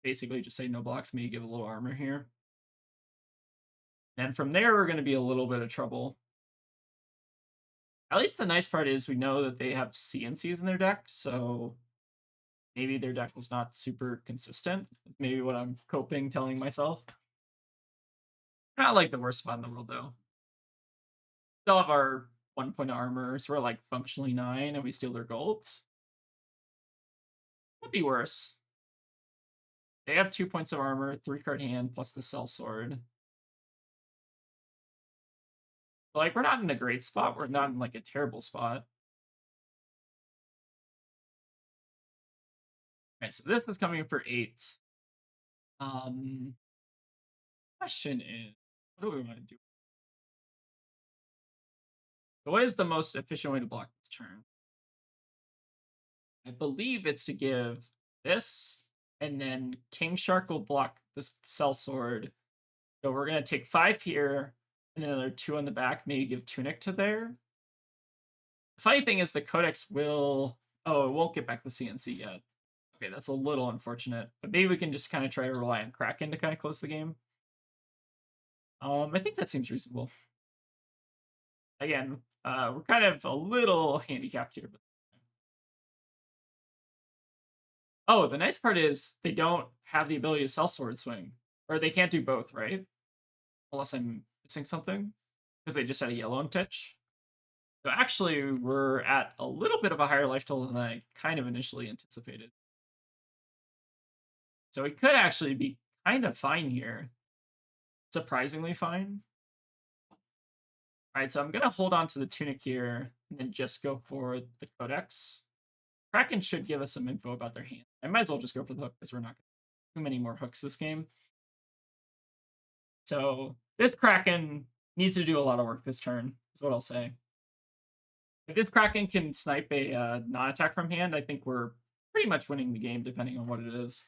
basically just say no blocks me, give a little armor here. And from there, we're going to be a little bit of trouble. At least the nice part is we know that they have CNCs in their deck, so maybe their deck is not super consistent. That's maybe what I'm telling myself. Not like the worst spot in the world, though. Still have our 1 point of armor, so we're like functionally 9, and we steal their gold. Could be worse. They have 2 points of armor, 3-card hand, plus the cell sword. So, like, we're not in a great spot. We're not in, like, a terrible spot. Alright, so this is coming for 8. Question is, what do we want to do? So what is the most efficient way to block this turn? I believe it's to give this, and then King Shark will block this cell sword. So we're going to take 5 here, and then another 2 on the back, maybe give Tunic to there. The funny thing is the Codex will... Oh, it won't get back the CNC yet. Okay, that's a little unfortunate. But maybe we can just kind of try to rely on Kraken to kind of close the game. I think that seems reasonable. Again, we're kind of a little handicapped here. But... Oh, the nice part is they don't have the ability to cell sword swing. Or they can't do both, right? Unless I'm missing something. Because they just had a yellow in pitch. So actually, we're at a little bit of a higher life total than I kind of initially anticipated. So we could actually be kind of fine here. Surprisingly fine. Alright, so I'm going to hold on to the Tunic here and then just go for the Codex. Kraken should give us some info about their hand. I might as well just go for the hook because we're not going to too many more hooks this game. So this Kraken needs to do a lot of work this turn, is what I'll say. If this Kraken can snipe a non-attack from hand, I think we're pretty much winning the game, depending on what it is.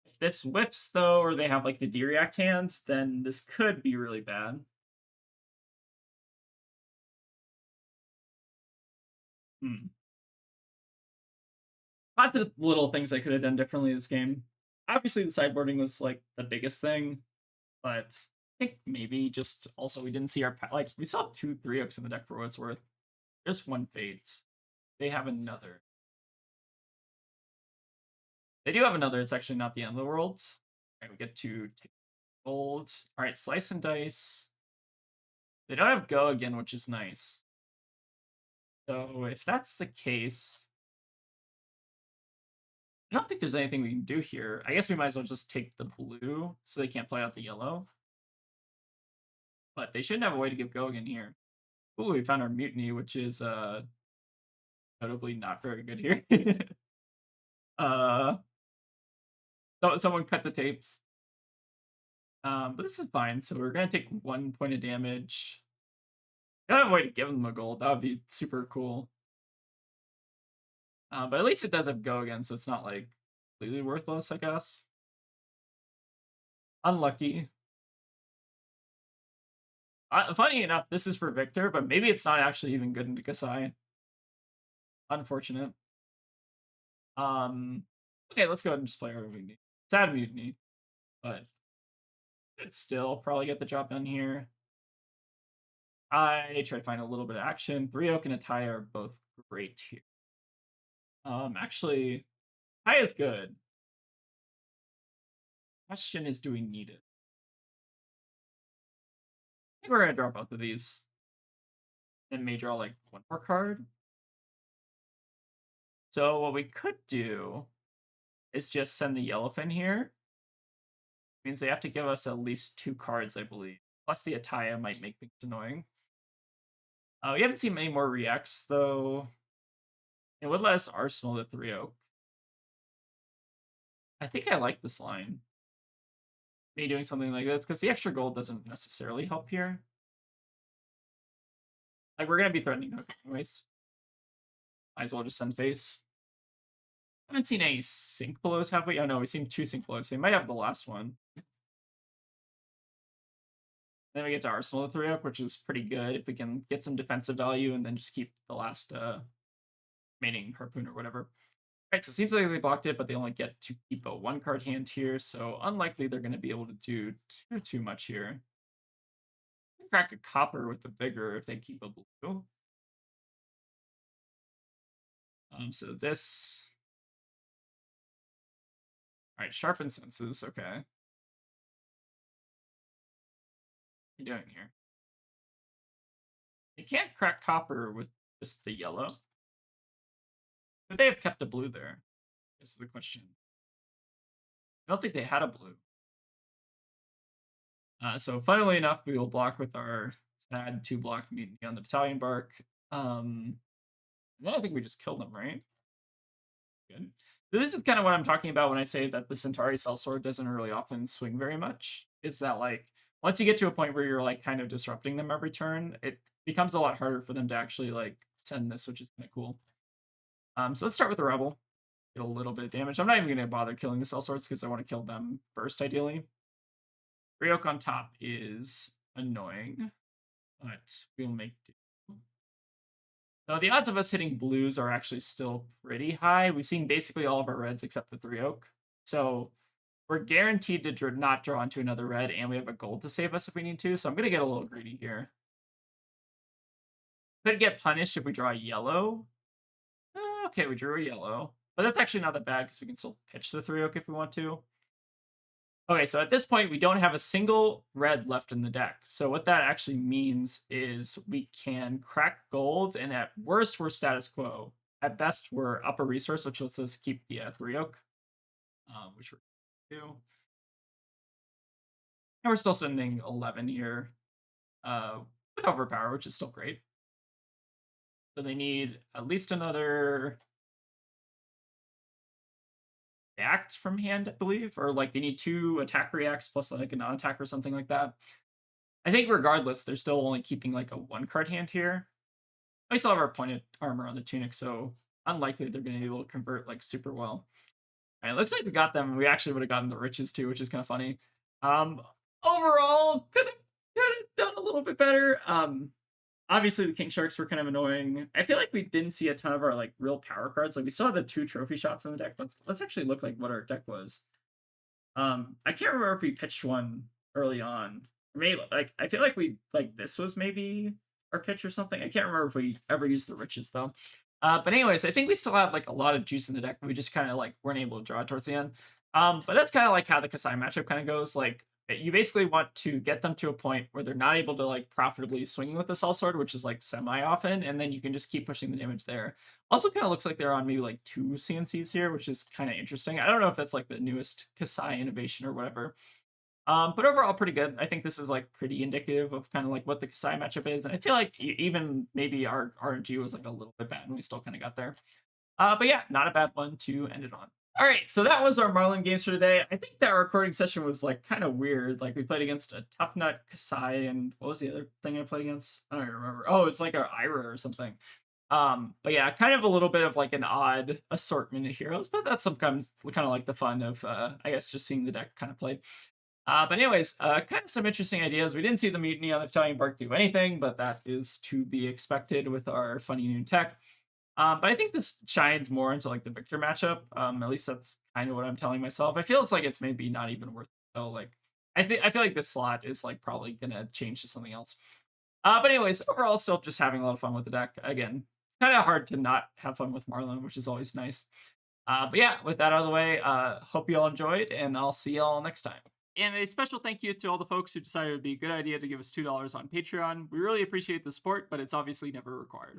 If this whips, though, or they have like the D-React hands, then this could be really bad. Lots of little things I could have done differently this game. Obviously, the sideboarding was like the biggest thing, but I think maybe just also we didn't see our like we saw 2 3 hooks in the deck for what it's worth. Just 1 fades. They have another. They do have another. It's actually not the end of the world. All right, we get to take gold. All right, slice and dice. They don't have go again, which is nice. So if that's the case, I don't think there's anything we can do here. I guess we might as well just take the blue so they can't play out the yellow. But they shouldn't have a way to give go again here. Ooh, we found our Mutiny, which is notably not very good here. So someone cut the tapes. But this is fine. So we're gonna take 1 point of damage. I don't have a way to give them a gold. That would be super cool. But at least it does have go again, so it's not like completely worthless, I guess. Unlucky. Funny enough, this is for Victor, but maybe it's not actually even good into Kassai. Unfortunate. Okay, let's go ahead and just play our Mutiny. Sad Mutiny, but it's still probably get the job done here. I try to find a little bit of action. 3 oak and a tie are both great here. Actually, tie is good. Question is, do we need it? I think we're gonna draw both of these. And may draw like 1 more card. So what we could do is just send the Yellowfin here. Means they have to give us at least 2 cards, I believe. Plus the Ataya might make things annoying. We haven't seen many more reacts, though. It would let us arsenal the 3-0. I think I like this line. Me doing something like this, because the extra gold doesn't necessarily help here. Like, we're going to be threatening Hook anyways. Might as well just send face. I haven't seen any sync blows, have we? Oh no, we've seen 2 sync blows. They might have the last one. Then we get to Arsenal the 3-up, which is pretty good if we can get some defensive value and then just keep the last remaining Harpoon or whatever. Alright, so it seems like they blocked it, but they only get to keep a 1-card hand here, so unlikely they're going to be able to do too much here. Crack a copper with the Vigor if they keep a blue. So this... Alright, Sharpen Senses, okay. What are you doing here? You can't crack copper with just the yellow. But they have kept the blue there? This is the question. I don't think they had a blue. So funnily enough, we will block with our sad 2-block Mutiny on the Battalion Barque. Then I think we just kill them, right? Good. So this is kind of what I'm talking about when I say that the Centauri Sellsword doesn't really often swing very much. Is that like, once you get to a point where you're like kind of disrupting them every turn, it becomes a lot harder for them to actually like send this, which is kind of cool. So let's start with the Rebel. Get a little bit of damage. I'm not even going to bother killing the Sellswords because I want to kill them first, ideally. Ryok on top is annoying, but we'll make do. So the odds of us hitting blues are actually still pretty high. We've seen basically all of our reds except the 3-oak. So we're guaranteed to not draw into another red, and we have a gold to save us if we need to. So I'm going to get a little greedy here. Could get punished if we draw yellow. Okay, we drew a yellow. But that's actually not that bad because we can still pitch the 3-oak if we want to. Okay, so at this point, we don't have a single red left in the deck. So what that actually means is we can crack gold, and at worst, we're status quo. At best, we're up a resource, which lets us keep the 3-oak, which we're going to do. And we're still sending 11 here with Overpower, which is still great. So they need at least another react from hand, I believe, or like they need 2 attack reacts plus like a non-attack or something like that. I think regardless, they're still only keeping like a 1-card hand here. We still have our pointed armor on the tunic, so unlikely they're going to be able to convert like super well. All right, it looks like we got them. We actually would have gotten the riches too, which is kind of funny. Overall, could have done a little bit better. Obviously the King Sharks were kind of annoying. I feel like we didn't see a ton of our like real power cards. Like we saw the 2 trophy shots in the deck. Let's actually look like what our deck was. I can't remember if we pitched one early on. Maybe like I feel like we like this was maybe our pitch or something. I can't remember if we ever used the riches though. But anyways, I think we still have like a lot of juice in the deck. We just kind of like weren't able to draw it towards the end. But that's kind of like how the Kassai matchup kind of goes. Like you basically want to get them to a point where they're not able to like profitably swing with the Sellsword, which is like semi often, and then you can just keep pushing the damage there. Also kind of looks like they're on maybe like 2 CNCs here, which is kind of interesting. I don't know if that's like the newest Kassai innovation or whatever. But overall pretty good. I think this is like pretty indicative of kind of like what the Kassai matchup is. And I feel like even maybe our RNG was like a little bit bad and we still kind of got there. But yeah, not a bad one to end it on. All right, so that was our Marlynn games for today. I think that recording session was like kind of weird. Like we played against a Tuffnut, Kassai, and what was the other thing I played against? I don't even remember. Oh, it's like a Ira or something. But yeah, kind of a little bit of like an odd assortment of heroes, but that's sometimes kind of like the fun of I guess just seeing the deck kind of played. But anyways, kind of some interesting ideas. We didn't see the Mutiny on the Battalion Barque do anything, but that is to be expected with our funny new tech. But I think this shines more into like the Victor matchup. At least that's kind of what I'm telling myself. I feel it's like it's maybe not even worth it though. Like I feel like this slot is like probably gonna change to something else. But anyways, overall still just having a lot of fun with the deck. Again, it's kind of hard to not have fun with Marlynn, which is always nice. But yeah, with that out of the way, hope you all enjoyed, and I'll see y'all next time. And a special thank you to all the folks who decided it would be a good idea to give us $2 on Patreon. We really appreciate the support, but it's obviously never required.